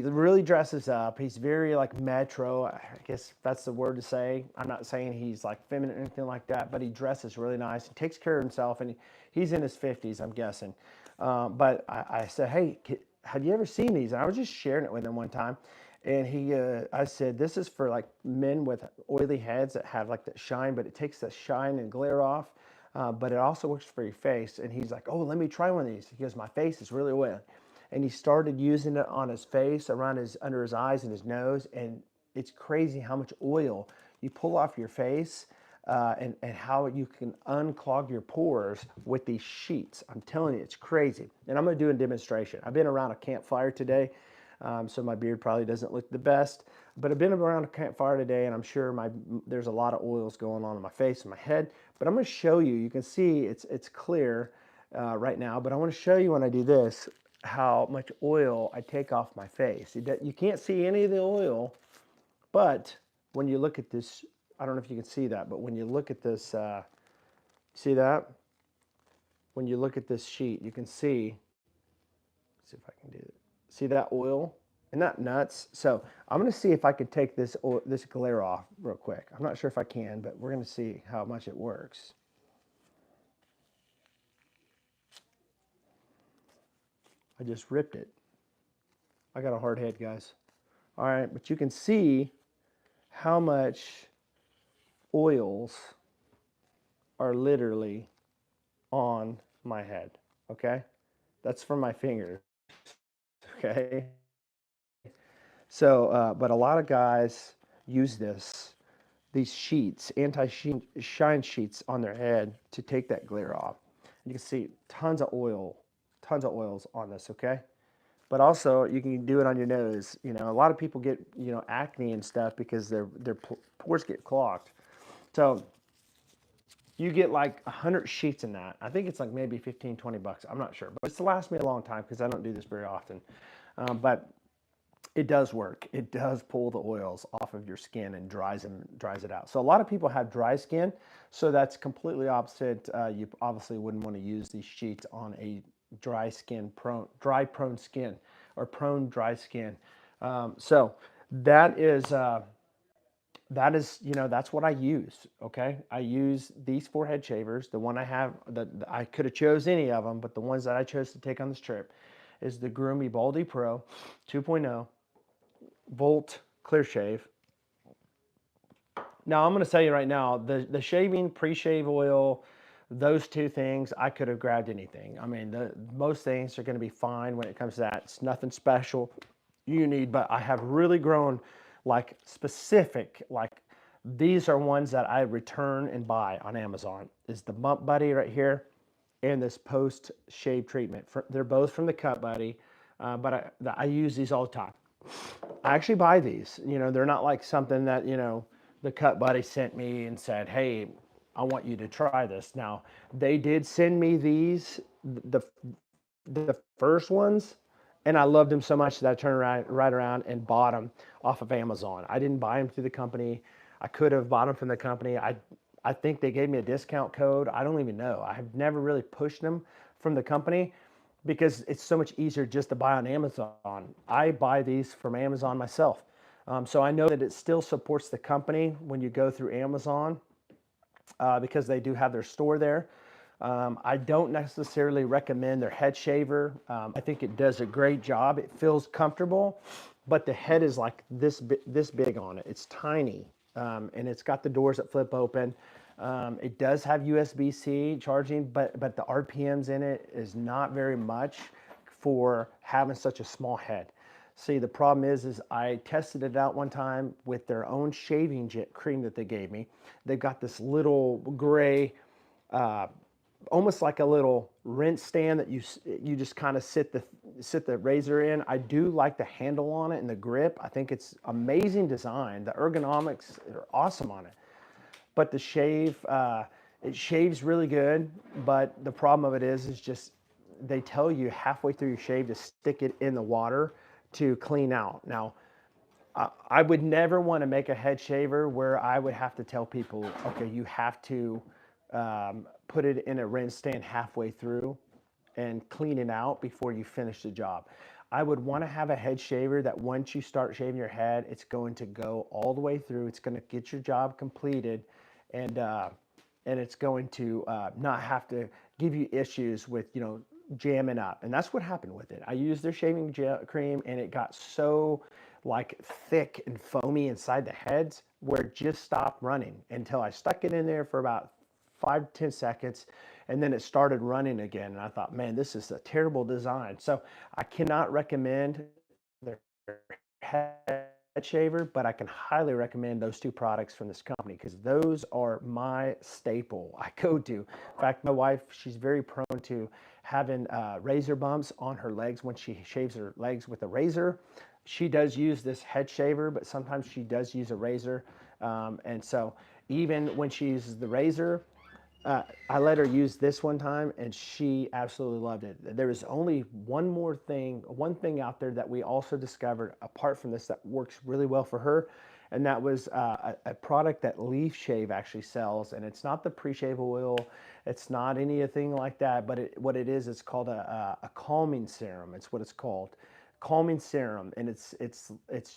really dresses up. He's very like metro. I guess that's the word to say. I'm not saying he's like feminine or anything like that, but he dresses really nice. He takes care of himself, and he's in his 50s, I'm guessing. But I said, hey, have you ever seen these? And I was just sharing it with him one time. And I said, this is for like men with oily heads that have like that shine, but it takes the shine and glare off. But it also works for your face. And he's like, oh, let me try one of these. He goes, my face is really oily. And he started using it on his face, under his eyes and his nose. And it's crazy how much oil you pull off your face, and how you can unclog your pores with these sheets. I'm telling you, it's crazy. And I'm going to do a demonstration. I've been around a campfire today. So my beard probably doesn't look the best, but I've been around a campfire today, and I'm sure there's a lot of oils going on in my face and my head. But I'm going to show you. You can see it's clear right now, but I want to show you when I do this how much oil I take off my face. You can't see any of the oil, but when you look at this, I don't know if you can see that, but when you look at this, see that? When you look at this sheet, you can see. See if I can do it. See that oil? Isn't that nuts? So I'm going to see if I can take this glare off real quick. I'm not sure if I can, but we're going to see how much it works. I just ripped it. I got a hard head, guys. All right, but you can see how much oils are literally on my head. Okay, that's from my fingers. Okay, so but a lot of guys use these sheets, anti-shine sheets on their head to take that glare off. You can see tons of oils on this, okay? But also you can do it on your nose. You know, a lot of people get, you know, acne and stuff because their pores get clogged. So you get like 100 sheets in that. I think it's like maybe 15, 20 bucks. I'm not sure, but it's to last me a long time because I don't do this very often. But it does work. It does pull the oils off of your skin and dries it out. So a lot of people have dry skin, so that's completely opposite. You obviously wouldn't want to use these sheets on a dry prone skin, or prone dry skin. So that is you know, that's what I use. Okay, I use these 4 head shavers. The one I have, I could have chose any of them, but the ones that I chose to take on this trip is the Grooming Baldy Pro 2.0 Volt Clear Shave. Now I'm going to tell you right now, the shaving pre-shave oil, those two things, I could have grabbed anything. I mean, most things are going to be fine when it comes to that. It's nothing special you need, but I have really grown like specific, like these are ones that I return and buy on Amazon. Is the Bump Buddy right here and this post shave treatment. They're both from the Cut Buddy, but I use these all the time. I actually buy these. You know, they're not like something that, you know, the Cut Buddy sent me and said, hey, I want you to try this. Now, they did send me these, the first ones, and I loved them so much that I turned right around and bought them off of Amazon. I didn't buy them through the company. I could have bought them from the company. I think they gave me a discount code. I don't even know. I have never really pushed them from the company because it's so much easier just to buy on Amazon. I buy these from Amazon myself. So I know that it still supports the company when you go through Amazon because they do have their store there. I don't necessarily recommend their head shaver. I think it does a great job. It feels comfortable, but the head is like this big on it. It's tiny, and it's got the doors that flip open. It does have USB-C charging, but the RPMs in it is not very much for having such a small head. See, the problem is I tested it out one time with their own shaving jet cream that they gave me. They've got this little gray, almost like a little rinse stand that you just kind of sit the razor in. I do like the handle on it and the grip. I think it's amazing design. The ergonomics are awesome on it. But the shave, it shaves really good. But the problem of it is just they tell you halfway through your shave to stick it in the water to clean out. Now, I would never want to make a head shaver where I would have to tell people, okay, you have to put it in a rinse stand halfway through and clean it out before you finish the job. I would want to have a head shaver that once you start shaving your head, it's going to go all the way through. It's going to get your job completed, and it's going to not have to give you issues with, you know, jamming up. And that's what happened with it. I used their shaving gel cream and it got so like thick and foamy inside the heads where it just stopped running until I stuck it in there for about 5 to 10 seconds, and then it started running again. And I thought, man, this is a terrible design. So I cannot recommend their head shaver, but I can highly recommend those two products from this company because those are my staple. I go to. In fact, my wife, she's very prone to having razor bumps on her legs when she shaves her legs with a razor. She does use this head shaver, but sometimes she does use a razor. And so even when she uses the razor, I let her use this one time and she absolutely loved it. There is only one thing out there that we also discovered apart from this that works really well for her. And that was a product that Leaf Shave actually sells. And it's not the pre-shave oil. It's not anything like that. But what it is, it's called a calming serum. It's what it's called. Calming serum, and it's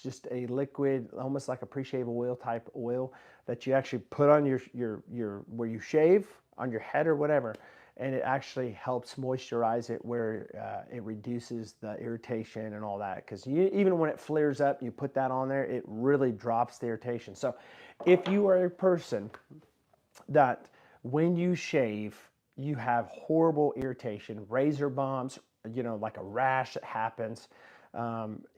just a liquid, almost like a pre-shave oil type oil that you actually put on your where you shave on your head or whatever, and it actually helps moisturize it where it reduces the irritation and all that. Because even when it flares up, you put that on there, it really drops the irritation. So if you are a person that when you shave, you have horrible irritation, razor bumps, like a rash that happens,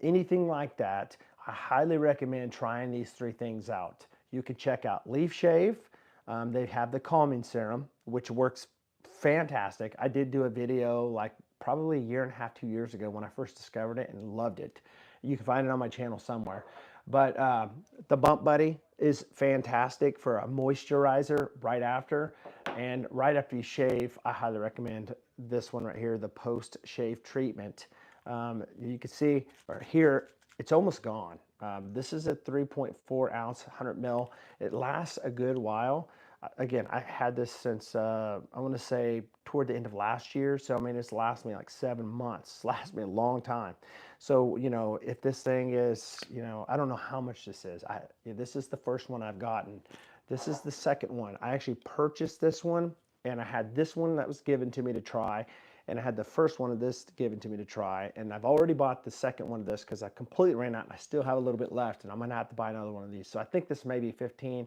anything like that. I highly recommend trying these three things out. You can check out Leaf Shave. They have the calming serum, which works fantastic. I did do a video like probably a year and a half, 2 years ago when I first discovered it and loved it. You can find it on my channel somewhere. But the Bump Buddy is fantastic for a moisturizer right after. And right after you shave, I highly recommend this one right here, the post-shave treatment. You can see right here, it's almost gone. This is a 3.4 ounce, 100 mil. It lasts a good while. Again, I had this since, I want to say toward the end of last year. So, I mean, it's lasted me like 7 months. It's lasted me a long time. So, if this thing is, I don't know how much this is. This is the first one I've gotten. This is the second one. I actually purchased this one, and I had this one that was given to me to try, and I had the first one of this given to me to try, and I've already bought the second one of this because I completely ran out, and I still have a little bit left, and I'm gonna have to buy another one of these. So I think this may be 15.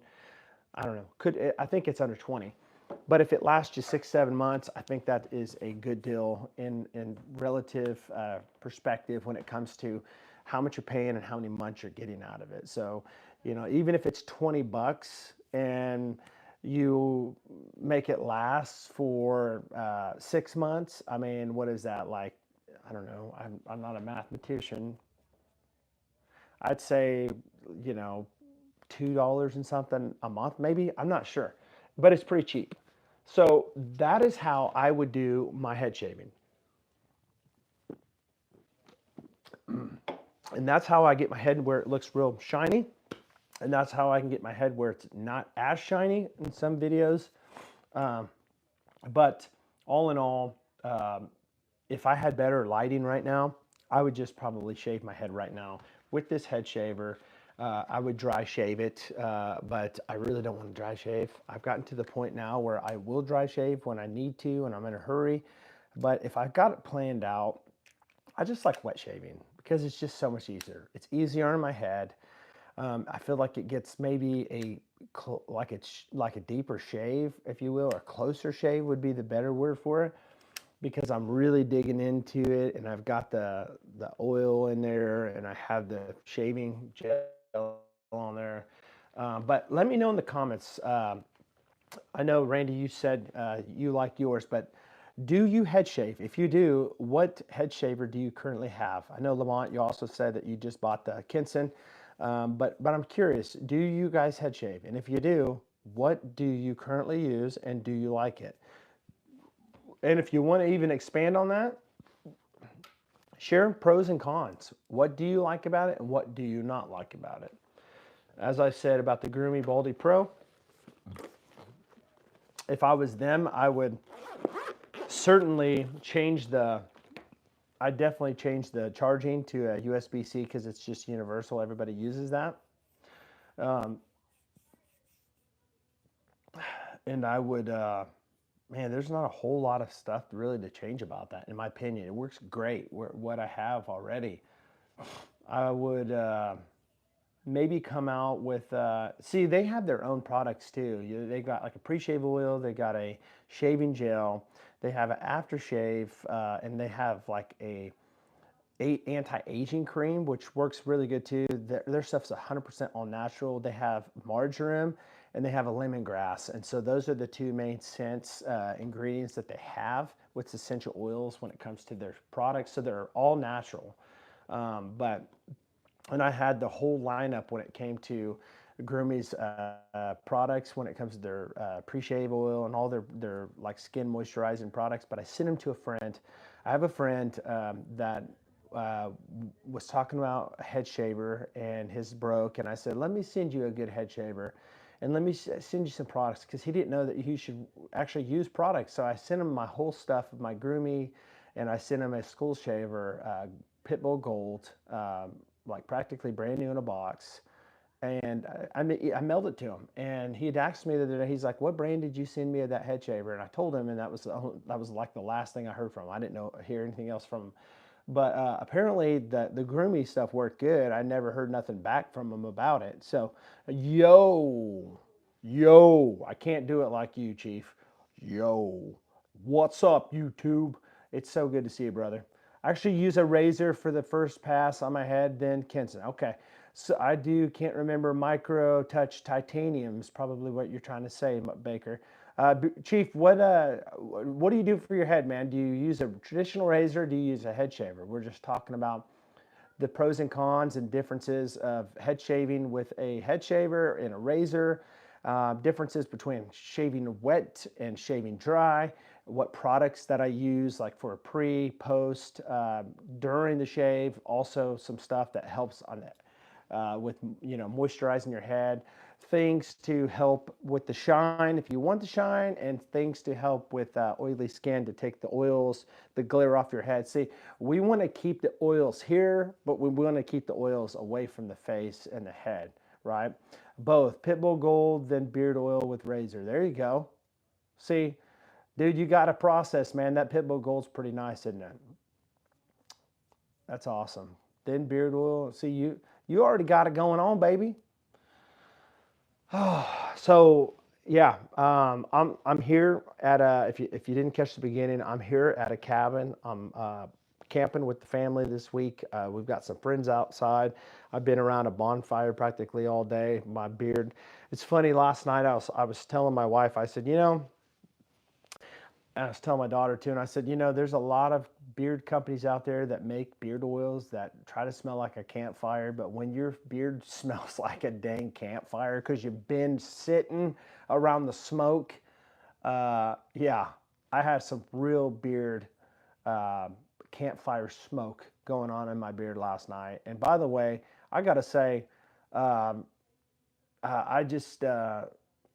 I don't know. I think it's under 20. But if it lasts you 6, 7 months, I think that is a good deal in relative perspective when it comes to how much you're paying and how many months you're getting out of it. So, even if it's $20 and you make it last for 6 months, I mean, what is that like? I don't know. I'm not a mathematician. I'd say, you know, $2 and something a month, maybe. I'm not sure, but it's pretty cheap. So that is how I would do my head shaving. And that's how I get my head where it looks real shiny. And that's how I can get my head where it's not as shiny in some videos. But all in all, if I had better lighting right now, I would just probably shave my head right now with this head shaver. I would dry shave it, but I really don't want to dry shave. I've gotten to the point now where I will dry shave when I need to and I'm in a hurry. But if I've got it planned out, I just like wet shaving because it's just so much easier. It's easier on my head. I feel like it gets maybe like a deeper shave, if you will, or closer shave would be the better word for it, because I'm really digging into it, and I've got the oil in there, and I have the shaving gel on there. But let me know in the comments. I know, Randy, you said you like yours, but do you head shave? If you do, what head shaver do you currently have? I know, Lamont, you also said that you just bought the Kinson, but I'm curious, do you guys head shave? And if you do, what do you currently use, and do you like it? And if you want to even expand on that, share pros and cons. What do you like about it, and what do you not like about it? As I said about the Grooming Baldy Pro, if I was them, I would certainly I definitely change the charging to a USB-C because it's just universal. Everybody uses that. And I would, man, there's not a whole lot of stuff really to change about that, in my opinion. It works great, what I have already. I would maybe come out with, see, they have their own products too. They got like a pre-shave oil, they got a shaving gel, they have an aftershave, and they have like a anti-aging cream, which works really good too. Their stuff's 100% all natural. They have marjoram and they have a lemongrass. And so those are the two main scents, ingredients that they have with essential oils when it comes to their products. So they're all natural. And I had the whole lineup when it came to Groomy's products, when it comes to their pre-shave oil and all their like skin moisturizing products. But I sent them to a friend. I have a friend that was talking about a head shaver and his broke, and I said, let me send you a good head shaver and let me send you some products, because he didn't know that you should actually use products. So I sent him my whole stuff of my Groomy, and I sent him a school shaver, Pitbull Gold, like practically brand new in a box. And I mailed it to him, and he had asked me the other day. He's like, "What brand did you send me of that head shaver?" And I told him, and that was like the last thing I heard from him. I didn't hear anything else from him. But apparently the Groomy stuff worked good. I never heard nothing back from him about it. So, yo, Yo, I can't do it like you, Chief. Yo, what's up, YouTube? It's so good to see you, brother. I actually use a razor for the first pass on my head, then Kenson. Okay, so I can't remember, micro touch titanium is probably what you're trying to say, Baker. Chief, what do you do for your head, man? Do you use a traditional razor or do you use a head shaver? We're just talking about the pros and cons and differences of head shaving with a head shaver and a razor, differences between shaving wet and shaving dry, what products that I use, like for a pre, post, during the shave, also some stuff that helps on it with moisturizing your head, things to help with the shine if you want the shine, and things to help with oily skin to take the oils, the glare off your head. See, we want to keep the oils here, but we want to keep the oils away from the face and the head, right? Both Pitbull Gold, then beard oil with razor. There you go. See, dude, you got a process, man. That Pitbull Gold's pretty nice, isn't it? That's awesome. Then beard oil. See, you already got it going on, baby. So yeah, I'm here at a, if you didn't catch the beginning, I'm here at a cabin. I'm camping with the family this week. We've got some friends outside. I've been around a bonfire practically all day. My beard. It's funny. Last night I was telling my wife. I said, and I was telling my daughter too, and I said, there's a lot of beard companies out there that make beard oils that try to smell like a campfire, but when your beard smells like a dang campfire because you've been sitting around the smoke, yeah, I had some real beard uh, campfire smoke going on in my beard last night. And by the way, I got to say, um,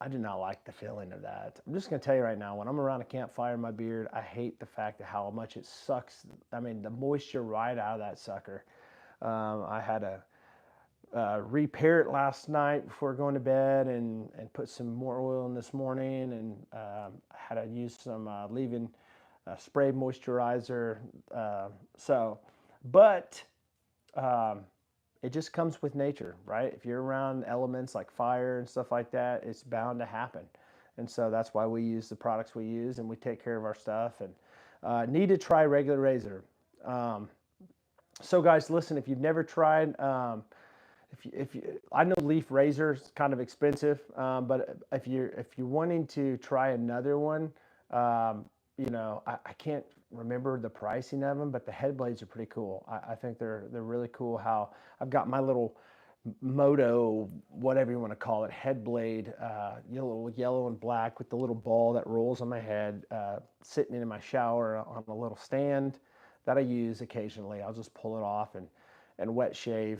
I do not like the feeling of that. I'm just going to tell you right now, when I'm around a campfire in my beard, I hate the fact of how much it sucks. I mean, the moisture right out of that sucker. I had to repair it last night before going to bed and put some more oil in this morning. And I had to use some leave-in spray moisturizer. So, but um, it just comes with nature, right? If you're around elements like fire and stuff like that, it's bound to happen. And so that's why we use the products we use and we take care of our stuff. And need to try regular razor. Um, so guys, listen, if you've never tried, I know leaf razor is kind of expensive, but if you're wanting to try another one, um, I can't remember the pricing of them, but the head blades are pretty cool. I think they're really cool. How I've got my little moto, whatever you want to call it, head blade, yellow and black with the little ball that rolls on my head, sitting in my shower on a little stand that I use occasionally. I'll just pull it off and wet shave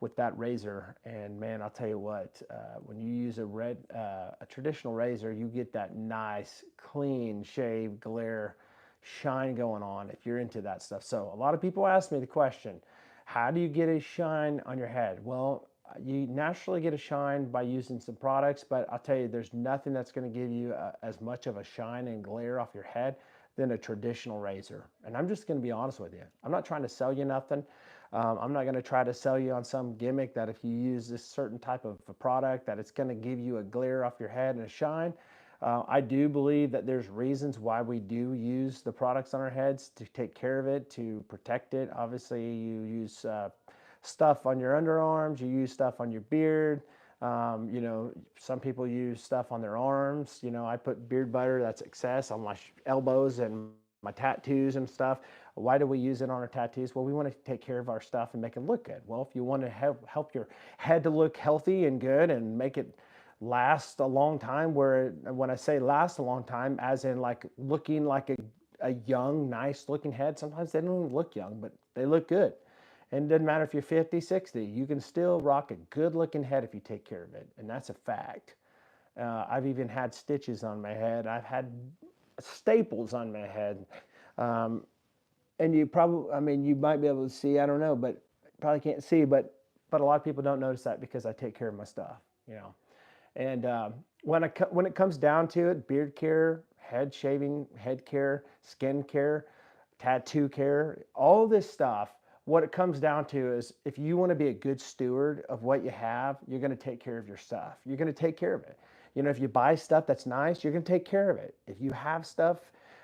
with that razor. And man, I'll tell you what, when you use a traditional razor, you get that nice, clean shave, glare, shine going on if you're into that stuff. So a lot of people ask me the question, how do you get a shine on your head? Well, you naturally get a shine by using some products, but I'll tell you, there's nothing that's going to give you as much of a shine and glare off your head than a traditional razor. And I'm just going to be honest with you. I'm not trying to sell you nothing. I'm not going to try to sell you on some gimmick that if you use this certain type of a product that it's going to give you a glare off your head and a shine. I do believe that there's reasons why we do use the products on our heads to take care of it, to protect it. Obviously, you use stuff on your underarms, you use stuff on your beard. Some people use stuff on their arms. I put beard butter, that's excess, on my elbows and my tattoos and stuff. Why do we use it on our tattoos? Well, we want to take care of our stuff and make it look good. Well, if you want to help your head to look healthy and good and make it last a long time, when I say last a long time, as in like looking like a young, nice looking head, sometimes they don't even look young, but they look good. And it doesn't matter if you're 50, 60, you can still rock a good looking head if you take care of it. And that's a fact. I've even had stitches on my head. I've had staples on my head. Um, and you might be able to see, I don't know, but probably can't see, but a lot of people don't notice that because I take care of my stuff, you know. And when it comes down to it, beard care, head shaving, head care, skin care, tattoo care, all this stuff, what it comes down to is if you want to be a good steward of what you have, you're going to take care of your stuff. You're going to take care of it. You know, if you buy stuff that's nice, you're going to take care of it. If you have stuff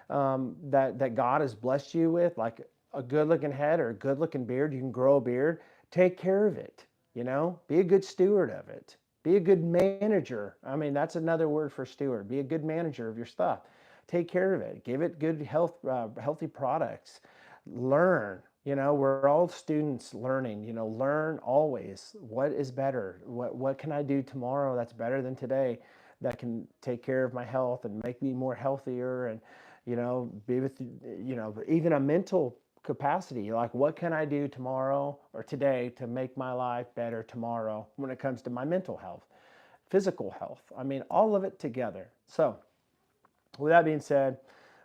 that God has blessed you with, like a good looking head or a good looking beard, you can grow a beard, take care of it. You know, be a good steward of it. Be a good manager. I mean, that's another word for steward. Be a good manager of your stuff. Take care of it. Give it good healthy products. Learn. You know, we're all students learning. You know, learn always. What is better? What can I do tomorrow that's better than today? That can take care of my health and make me more healthier, and you know, be with, you know, even a mental capacity, like what can I do tomorrow or today to make my life better tomorrow when it comes to my mental health, physical health. I mean, all of it together. So with that being said,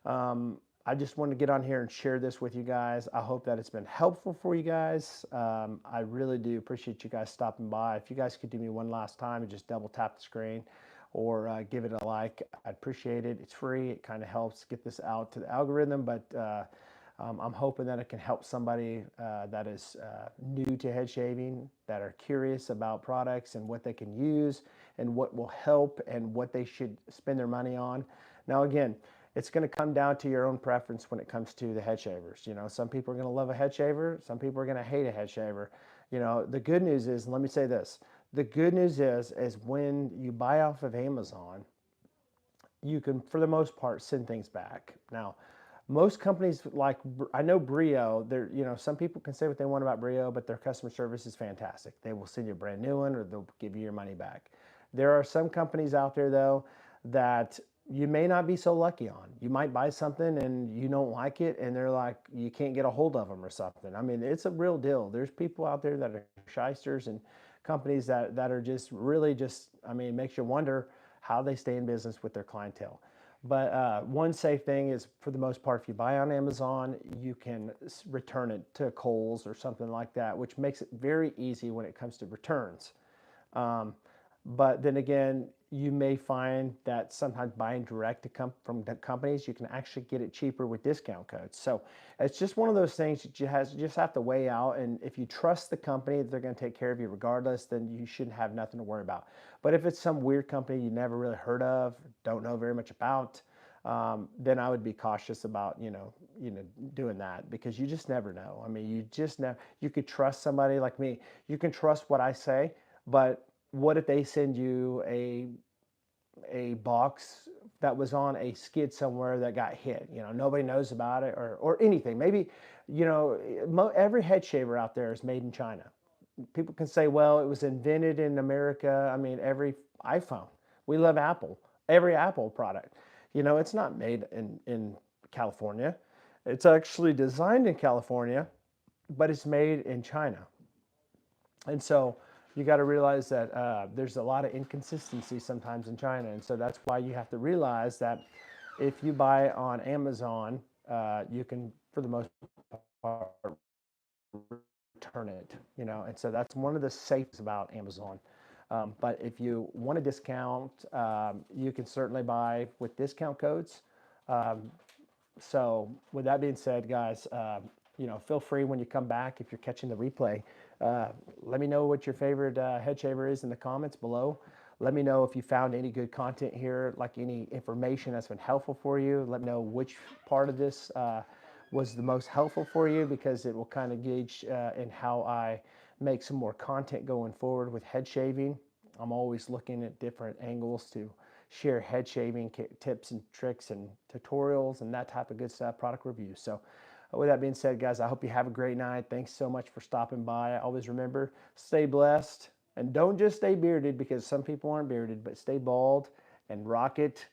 I just wanted to get on here and share this with you guys. I hope that it's been helpful for you guys. I really do appreciate you guys stopping by. If you guys could do me one last time and just double tap the screen or give it a like, I'd appreciate it. It's free. It kind of helps get this out to the algorithm, but I'm hoping that it can help somebody that is new to head shaving, that are curious about products and what they can use and what will help and what they should spend their money on. Now, again, it's going to come down to your own preference when it comes to the head shavers. You know, some people are going to love a head shaver. Some people are going to hate a head shaver. You know, the good news is, let me say this. The good news is when you buy off of Amazon, you can, for the most part, send things back. Now, most companies like, I know Brio, they're, you know, some people can say what they want about Brio, but their customer service is fantastic. They will send you a brand new one or they'll give you your money back. There are some companies out there though that you may not be so lucky on. You might buy something and you don't like it and they're like, you can't get a hold of them or something. I mean, it's a real deal. There's people out there that are shysters and companies that are just really just, I mean, it makes you wonder how they stay in business with their clientele. But one safe thing is, for the most part, if you buy on Amazon, you can return it to Kohl's or something like that, which makes it very easy when it comes to returns. Um, but then again, you may find that sometimes buying direct from the companies, you can actually get it cheaper with discount codes. So it's just one of those things that you just have to weigh out. And if you trust the company that they're going to take care of you regardless, then you shouldn't have nothing to worry about. But if it's some weird company you never really heard of, don't know very much about, then I would be cautious about doing that, because you just never know. I mean, you just never. You could trust somebody like me. You can trust what I say, but what if they send you a box that was on a skid somewhere that got hit? You know, nobody knows about it, or anything. Maybe, every head shaver out there is made in China. People can say, well, it was invented in America. I mean, every iPhone. We love Apple. Every Apple product. You know, it's not made in California. It's actually designed in California, but it's made in China. And so you got to realize that there's a lot of inconsistency sometimes in China. And so that's why you have to realize that if you buy on Amazon, you can, for the most part, return it. And so that's one of the safes about Amazon. But if you want a discount, you can certainly buy with discount codes. Um, so with that being said, guys, feel free when you come back, if you're catching the replay, let me know what your favorite head shaver is in the comments below. Let me know if you found any good content here, like any information that's been helpful for you. Let me know which part of this was the most helpful for you, because it will kind of gauge in how I make some more content going forward with head shaving. I'm always looking at different angles to share head shaving tips and tricks and tutorials and that type of good stuff, product reviews. So with that being said, guys, I hope you have a great night. Thanks so much for stopping by. Always remember, stay blessed, and don't just stay bearded, because some people aren't bearded, but stay bald and rock it